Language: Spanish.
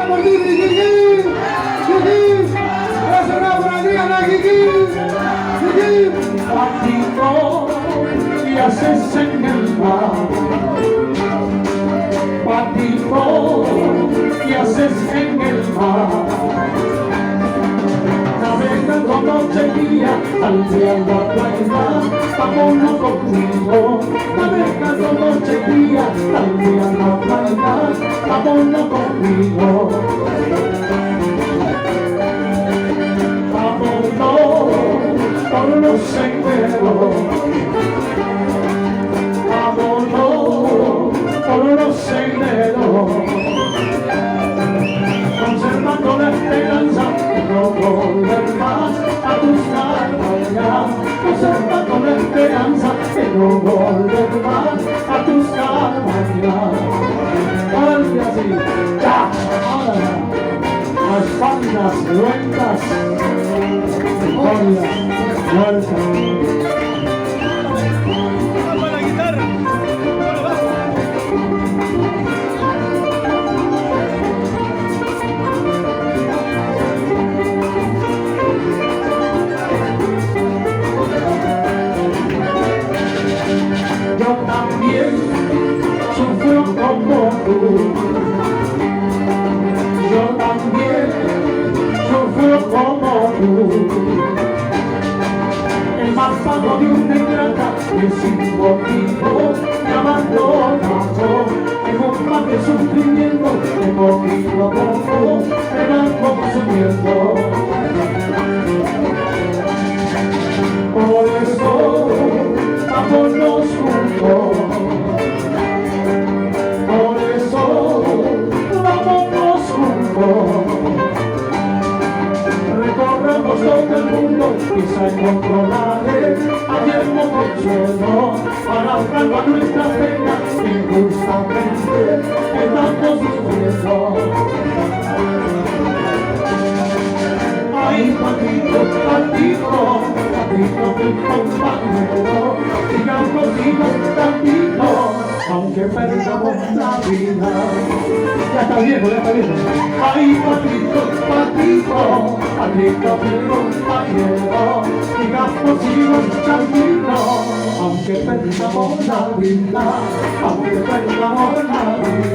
por ti, Kiki. Kiki. Eso no por Adriana, Kiki. Kiki. Patito, y haces en el mar. Patito, y haces en el mar. Navegando noche y día, al día en la playa, vámonos conmigo. Navegando noche y día, al día en la playa, vámonos conmigo. Vámonos por los senderos. Vámonos por los senderos. Conservando la esperanza de no volver más a buscar allá. Conservando la esperanza de no volver más a buscar allá. Vuelve así, ya, ahora, las faldas luentas, Victoria, vuelta. Yo también sufro como tú. Yo también sufro como tú. El más pago de una ingrata que sin motivo me abandonado. En un mar de sufrimiento, de poquito a poco me van consumiendo. Por eso vámonos juntos, por eso vámonos juntos. Recorramos todo el mundo, quizá encontraré ayer un consuelo para ahogar a nuestra pena injustamente estamos sufriendo. Ay, Patito, Patito, Patito, mi compañero, sigamos vivos tantito, aunque perdamos la vida. Ya está viejo, ya está viejo. Ay, Patito, Patito, Patito, mi compañero, sigamos vivos tantito, aunque perdamos la vida, aunque perdamos la vida.